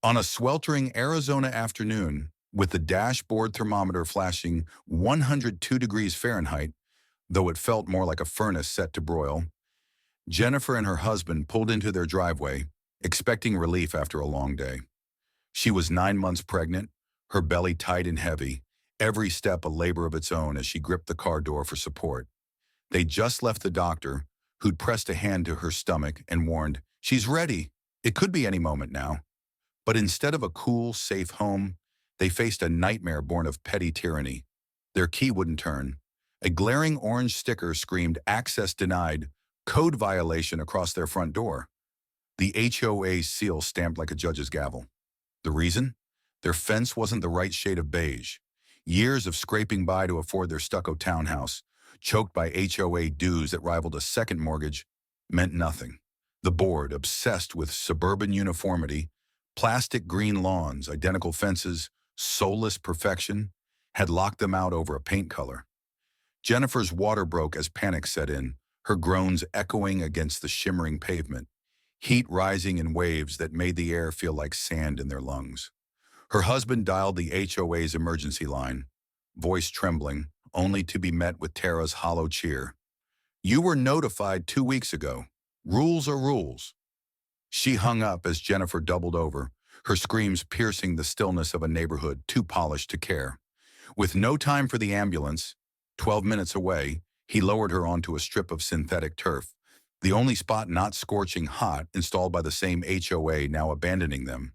On a sweltering Arizona afternoon, with the dashboard thermometer flashing 102 degrees Fahrenheit, though it felt more like a furnace set to broil, Jennifer and her husband pulled into their driveway, expecting relief after a long day. She was 9 months pregnant, her belly tight and heavy, every step a labor of its own as she gripped the car door for support. They just left the doctor, who'd pressed a hand to her stomach and warned, "She's ready. It could be any moment now." But instead of a cool, safe home, they faced a nightmare born of petty tyranny. Their key wouldn't turn. A glaring orange sticker screamed "Access denied," code violation across their front door. The HOA seal stamped like a judge's gavel. The reason? Their fence wasn't the right shade of beige. Years of scraping by to afford their stucco townhouse, choked by HOA dues that rivaled a second mortgage, meant nothing. The board, obsessed with suburban uniformity, plastic green lawns, identical fences, soulless perfection, had locked them out over a paint color. Jennifer's water broke as panic set in, her groans echoing against the shimmering pavement, heat rising in waves that made the air feel like sand in their lungs. Her husband dialed the HOA's emergency line, voice trembling, only to be met with Tara's hollow cheer. "You were notified 2 weeks ago. Rules are rules." She hung up as Jennifer doubled over, her screams piercing the stillness of a neighborhood too polished to care. With no time for the ambulance, 12 minutes away, he lowered her onto a strip of synthetic turf, the only spot not scorching hot installed by the same HOA now abandoning them.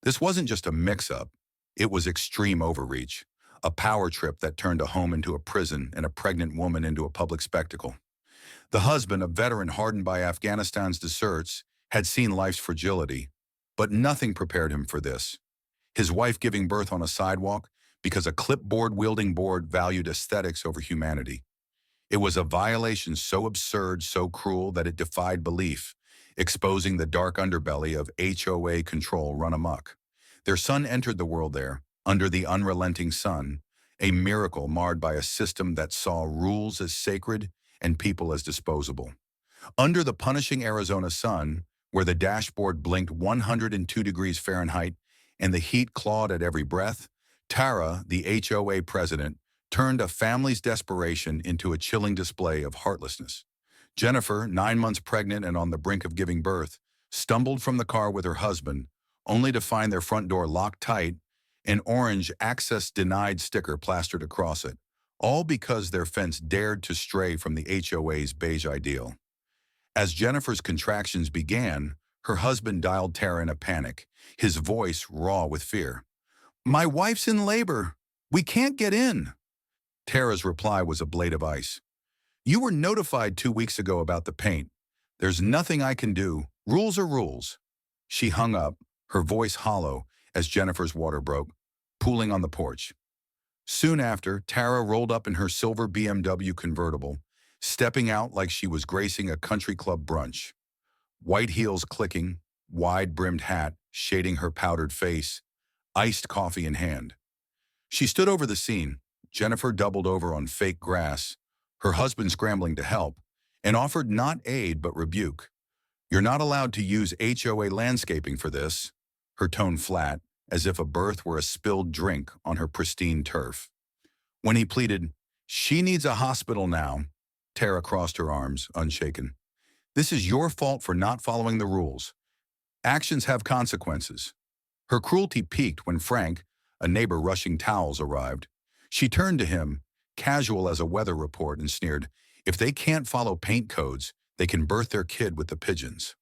This wasn't just a mix-up, it was extreme overreach, a power trip that turned a home into a prison and a pregnant woman into a public spectacle. The husband, a veteran hardened by Afghanistan's deserts, had seen life's fragility, but nothing prepared him for this. His wife giving birth on a sidewalk because a clipboard-wielding board valued aesthetics over humanity. It was a violation so absurd, so cruel that it defied belief, exposing the dark underbelly of HOA control run amok. Their son entered the world there, under the unrelenting sun, a miracle marred by a system that saw rules as sacred and people as disposable. Under the punishing Arizona sun, where the dashboard blinked 102 degrees Fahrenheit and the heat clawed at every breath, Tara, the HOA president, turned a family's desperation into a chilling display of heartlessness. Jennifer, 9 months pregnant and on the brink of giving birth, stumbled from the car with her husband, only to find their front door locked tight, an orange "Access Denied" sticker plastered across it, all because their fence dared to stray from the HOA's beige ideal. As Jennifer's contractions began, her husband dialed Tara in a panic, his voice raw with fear. "My wife's in labor. We can't get in." Tara's reply was a blade of ice. "You were notified 2 weeks ago about the paint. There's nothing I can do. Rules are rules." She hung up, her voice hollow, as Jennifer's water broke, pooling on the porch. Soon after, Tara rolled up in her silver BMW convertible, stepping out like she was gracing a country club brunch. White heels clicking, wide-brimmed hat shading her powdered face, iced coffee in hand. She stood over the scene, Jennifer doubled over on fake grass, her husband scrambling to help, and offered not aid but rebuke. "You're not allowed to use HOA landscaping for this," her tone flat, as if a birth were a spilled drink on her pristine turf. When he pleaded, "She needs a hospital now," Tara crossed her arms, unshaken. "This is your fault for not following the rules. Actions have consequences." Her cruelty peaked when Frank, a neighbor rushing towels, arrived. She turned to him, casual as a weather report, and sneered, "If they can't follow paint codes, they can birth their kid with the pigeons."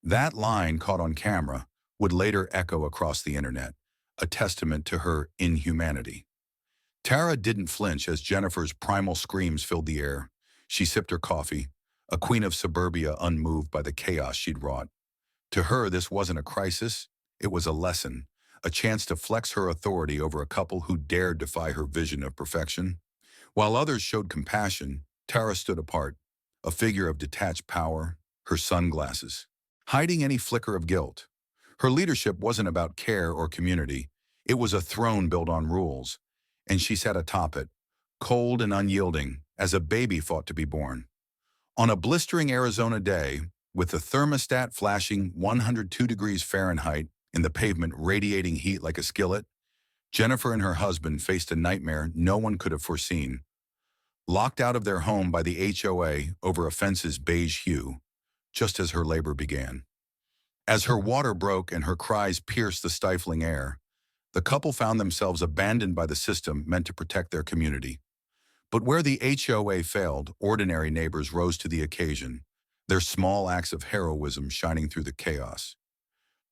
That line, caught on camera, would later echo across the internet, a testament to her inhumanity. Tara didn't flinch as Jennifer's primal screams filled the air. She sipped her coffee, a queen of suburbia unmoved by the chaos she'd wrought. To her, this wasn't a crisis, it was a lesson, a chance to flex her authority over a couple who dared defy her vision of perfection. While others showed compassion, Tara stood apart, a figure of detached power, her sunglasses, hiding any flicker of guilt. Her leadership wasn't about care or community, it was a throne built on rules, and she sat atop it, cold and unyielding, as a baby fought to be born. On a blistering Arizona day, with the thermostat flashing 102 degrees Fahrenheit in the pavement radiating heat like a skillet, Jennifer and her husband faced a nightmare no one could have foreseen. Locked out of their home by the HOA over a fence's beige hue, just as her labor began. As her water broke and her cries pierced the stifling air, the couple found themselves abandoned by the system meant to protect their community. But where the HOA failed, ordinary neighbors rose to the occasion, their small acts of heroism shining through the chaos.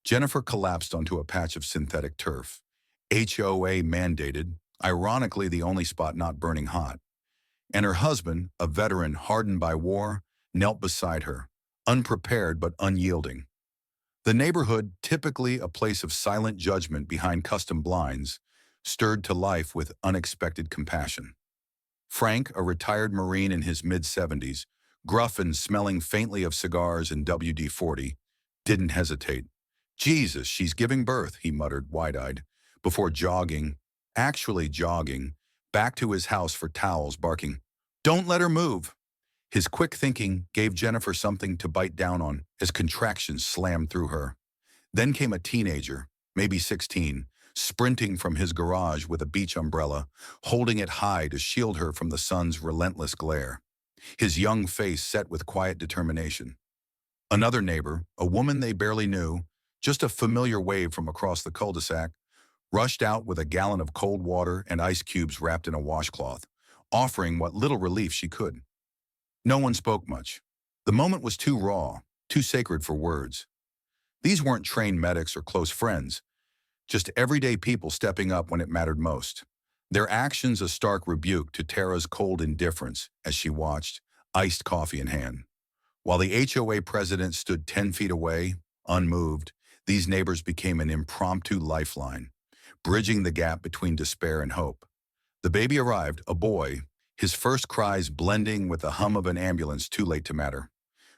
Jennifer collapsed onto a patch of synthetic turf, HOA mandated, ironically the only spot not burning hot. And her husband, a veteran hardened by war, knelt beside her, unprepared but unyielding. The neighborhood, typically a place of silent judgment behind custom blinds, stirred to life with unexpected compassion. Frank, a retired Marine in his mid-70s, gruff and smelling faintly of cigars and WD-40, didn't hesitate. "Jesus, she's giving birth," he muttered wide-eyed, before actually jogging, back to his house for towels, barking, "Don't let her move." His quick thinking gave Jennifer something to bite down on as contractions slammed through her. Then came a teenager, maybe 16, sprinting from his garage with a beach umbrella, holding it high to shield her from the sun's relentless glare. His young face set with quiet determination. Another neighbor, a woman they barely knew, just a familiar wave from across the cul-de-sac, rushed out with a gallon of cold water and ice cubes wrapped in a washcloth, offering what little relief she could. No one spoke much. The moment was too raw, too sacred for words. These weren't trained medics or close friends, just everyday people stepping up when it mattered most. Their actions a stark rebuke to Tara's cold indifference as she watched, iced coffee in hand. While the HOA president stood 10 feet away, unmoved, these neighbors became an impromptu lifeline, bridging the gap between despair and hope. The baby arrived, a boy, his first cries blending with the hum of an ambulance too late to matter.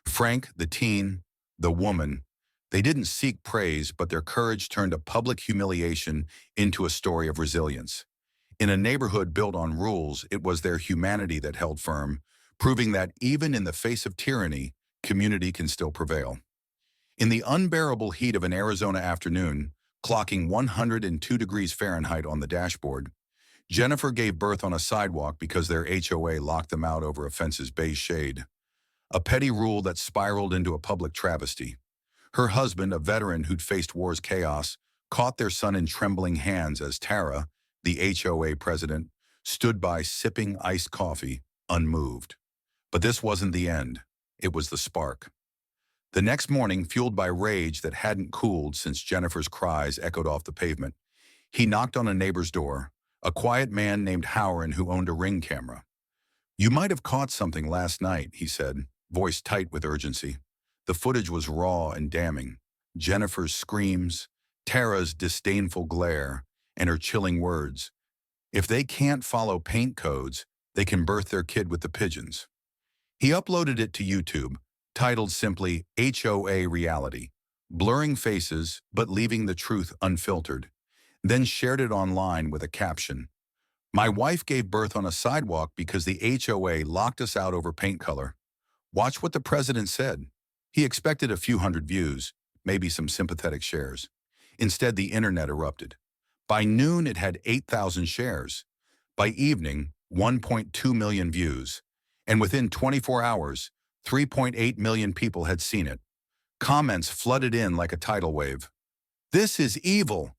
Frank, the teen, the woman, they didn't seek praise, but their courage turned a public humiliation into a story of resilience. In a neighborhood built on rules, it was their humanity that held firm, proving that even in the face of tyranny, community can still prevail. In the unbearable heat of an Arizona afternoon, clocking 102 degrees Fahrenheit on the dashboard, Jennifer gave birth on a sidewalk because their HOA locked them out over a fence's beige shade. A petty rule that spiraled into a public travesty. Her husband, a veteran who'd faced war's chaos, caught their son in trembling hands as Tara, the HOA president, stood by sipping iced coffee, unmoved. But this wasn't the end. It was the spark. The next morning, fueled by rage that hadn't cooled since Jennifer's cries echoed off the pavement, he knocked on a neighbor's door, a quiet man named Howard who owned a Ring camera. "You might have caught something last night," he said, voice tight with urgency. The footage was raw and damning. Jennifer's screams, Tara's disdainful glare, and her chilling words. If they can't follow paint codes, they can birth their kid with the pigeons. He uploaded it to YouTube, titled simply HOA Reality, blurring faces but leaving the truth unfiltered, then shared it online with a caption. "My wife gave birth on a sidewalk because the HOA locked us out over paint color. Watch what the president said." He expected a few hundred views, maybe some sympathetic shares. Instead, the internet erupted. By noon, it had 8,000 shares. By evening, 1.2 million views. And within 24 hours, 3.8 million people had seen it. Comments flooded in like a tidal wave. "This is evil.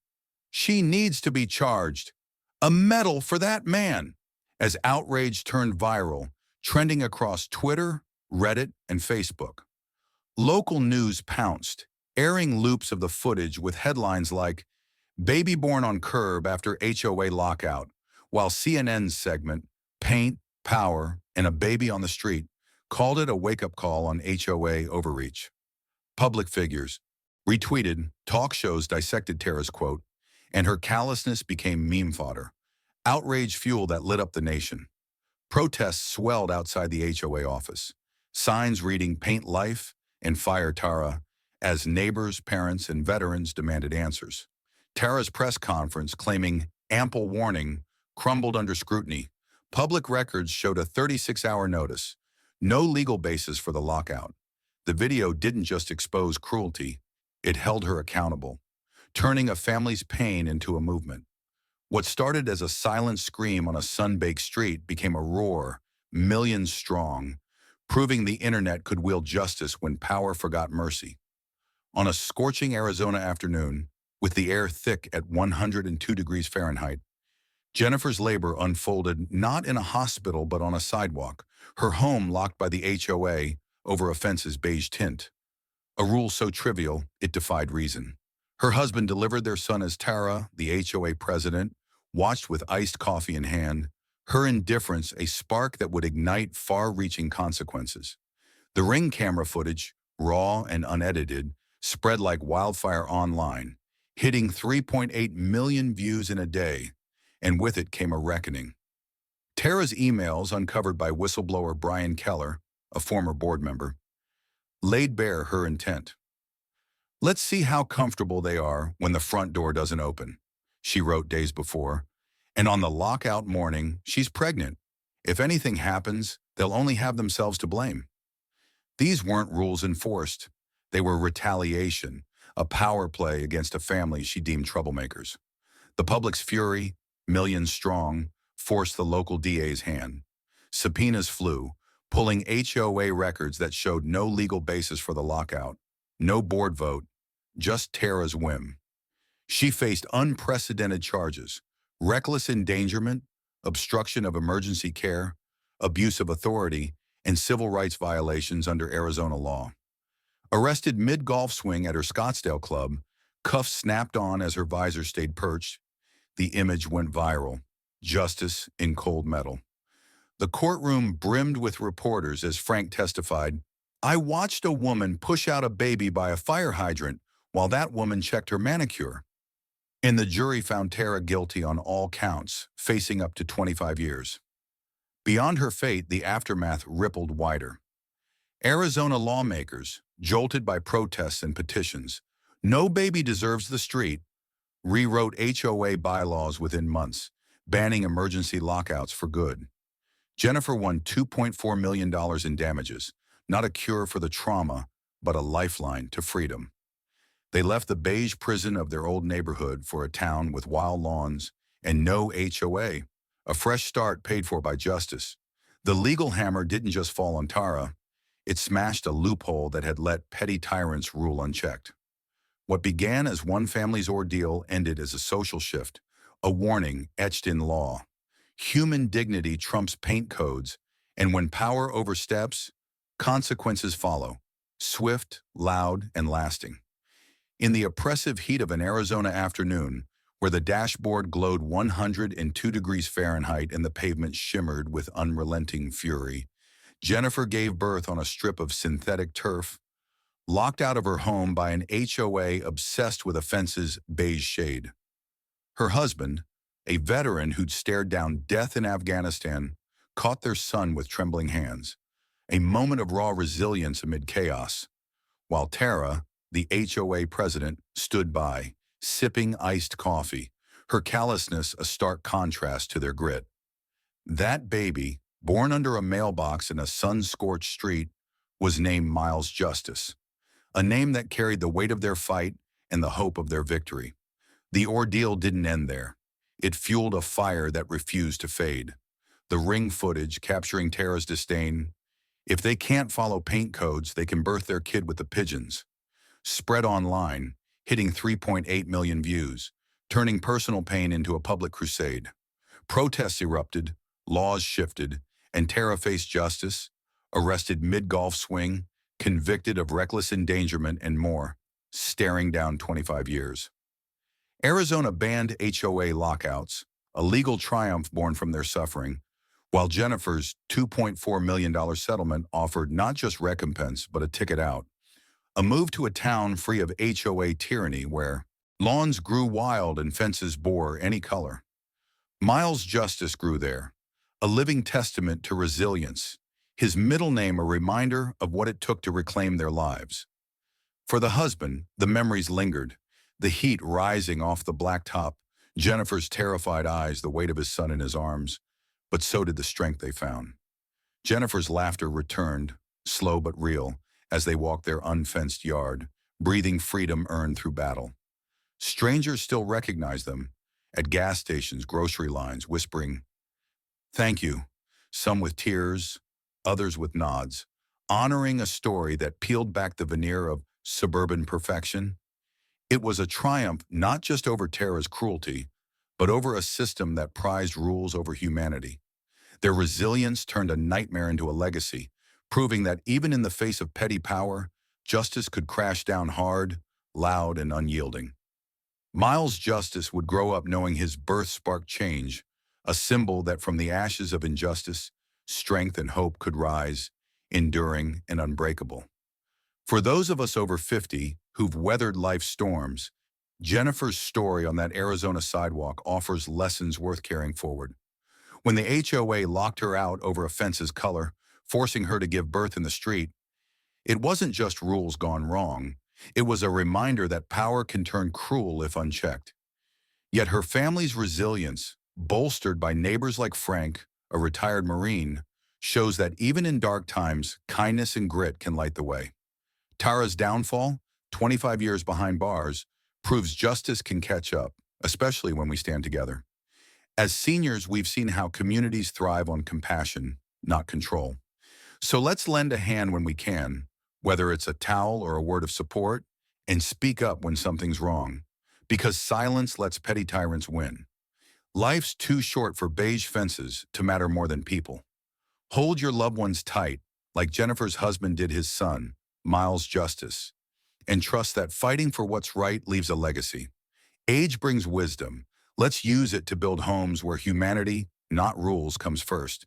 She needs to be charged. A medal for that man," as outrage turned viral, trending across Twitter, Reddit, and Facebook. Local news pounced, airing loops of the footage with headlines like, "Baby born on curb after HOA lockout," while CNN's segment, "Paint, Power, and a Baby on the Street," called it a wake-up call on HOA overreach. Public figures retweeted, talk shows dissected Tara's quote, and her callousness became meme fodder. Outrage fuel that lit up the nation. Protests swelled outside the HOA office. Signs reading "Paint Life" and "Fire Tara," as neighbors, parents, and veterans demanded answers. Tara's press conference, claiming ample warning, crumbled under scrutiny. Public records showed a 36-hour notice. No legal basis for the lockout. The video didn't just expose cruelty, it held her accountable. turning a family's pain into a movement. What started as a silent scream on a sun-baked street became a roar, millions strong, proving the internet could wield justice when power forgot mercy. On a scorching Arizona afternoon, with the air thick at 102 degrees Fahrenheit, Jennifer's labor unfolded not in a hospital but on a sidewalk, her home locked by the HOA over a fence's beige tint. A rule so trivial, it defied reason. Her husband delivered their son as Tara, the HOA president, watched with iced coffee in hand, her indifference a spark that would ignite far-reaching consequences. The Ring camera footage, raw and unedited, spread like wildfire online, hitting 3.8 million views in a day, and with it came a reckoning. Tara's emails, uncovered by whistleblower Brian Keller, a former board member, laid bare her intent. "Let's see how comfortable they are when the front door doesn't open," she wrote days before. And on the lockout morning, she's pregnant. If anything happens, they'll only have themselves to blame. These weren't rules enforced. They were retaliation, a power play against a family she deemed troublemakers. The public's fury, millions strong, forced the local DA's hand. Subpoenas flew, pulling HOA records that showed no legal basis for the lockout, no board vote, just Tara's whim. She faced unprecedented charges: reckless endangerment, obstruction of emergency care, abuse of authority, and civil rights violations under Arizona law. Arrested mid-golf swing at her Scottsdale club, cuffs snapped on as her visor stayed perched, the image went viral. Justice in cold metal. The courtroom brimmed with reporters as Frank testified, "I watched a woman push out a baby by a fire hydrant while that woman checked her manicure." And the jury found Tara guilty on all counts, facing up to 25 years. Beyond her fate, the aftermath rippled wider. Arizona lawmakers, jolted by protests and petitions, "No baby deserves the street," rewrote HOA bylaws within months, banning emergency lockouts for good. Jennifer won $2.4 million in damages, not a cure for the trauma, but a lifeline to freedom. They left the beige prison of their old neighborhood for a town with wild lawns and no HOA, a fresh start paid for by justice. The legal hammer didn't just fall on Tara, it smashed a loophole that had let petty tyrants rule unchecked. What began as one family's ordeal ended as a social shift, a warning etched in law. Human dignity trumps paint codes, and when power oversteps, consequences follow, swift, loud, and lasting. In the oppressive heat of an Arizona afternoon, where the dashboard glowed 102 degrees Fahrenheit and the pavement shimmered with unrelenting fury, Jennifer gave birth on a strip of synthetic turf, locked out of her home by an HOA obsessed with a fence's beige shade. Her husband, a veteran who'd stared down death in Afghanistan, caught their son with trembling hands, a moment of raw resilience amid chaos, while Tara, the HOA president, stood by, sipping iced coffee, her callousness a stark contrast to their grit. That baby, born under a mailbox in a sun-scorched street, was named Miles Justice, a name that carried the weight of their fight and the hope of their victory. The ordeal didn't end there. It fueled a fire that refused to fade. The Ring footage capturing Tara's disdain. If they can't follow paint codes, they can birth their kid with the pigeons. Spread online, hitting 3.8 million views, turning personal pain into a public crusade. Protests erupted, laws shifted, and Tara faced justice, arrested mid-golf swing, convicted of reckless endangerment, and more, staring down 25 years. Arizona banned HOA lockouts, a legal triumph born from their suffering, while Jennifer's $2.4 million settlement offered not just recompense but a ticket out. A move to a town free of HOA tyranny where lawns grew wild and fences bore any color. Miles Justice grew there, a living testament to resilience, his middle name a reminder of what it took to reclaim their lives. For the husband, the memories lingered, the heat rising off the blacktop, Jennifer's terrified eyes, the weight of his son in his arms, but so did the strength they found. Jennifer's laughter returned, slow but real, as they walked their unfenced yard, breathing freedom earned through battle. Strangers still recognize them at gas stations, grocery lines, whispering, "Thank you," some with tears, others with nods, honoring a story that peeled back the veneer of suburban perfection. It was a triumph not just over terror's cruelty, but over a system that prized rules over humanity. Their resilience turned a nightmare into a legacy, proving that even in the face of petty power, justice could crash down hard, loud, and unyielding. Miles Justice would grow up knowing his birth sparked change, a symbol that from the ashes of injustice, strength and hope could rise, enduring and unbreakable. For those of us over 50 who've weathered life's storms, Jennifer's story on that Arizona sidewalk offers lessons worth carrying forward. When the HOA locked her out over a fence's color, forcing her to give birth in the street, it wasn't just rules gone wrong. It was a reminder that power can turn cruel if unchecked. Yet her family's resilience, bolstered by neighbors like Frank, a retired Marine, shows that even in dark times, kindness and grit can light the way. Tara's downfall, 25 years behind bars, proves justice can catch up, especially when we stand together. As seniors, we've seen how communities thrive on compassion, not control. So let's lend a hand when we can, whether it's a towel or a word of support, and speak up when something's wrong, because silence lets petty tyrants win. Life's too short for beige fences to matter more than people. Hold your loved ones tight, like Jennifer's husband did his son, Miles Justice, and trust that fighting for what's right leaves a legacy. Age brings wisdom. Let's use it to build homes where humanity, not rules, comes first.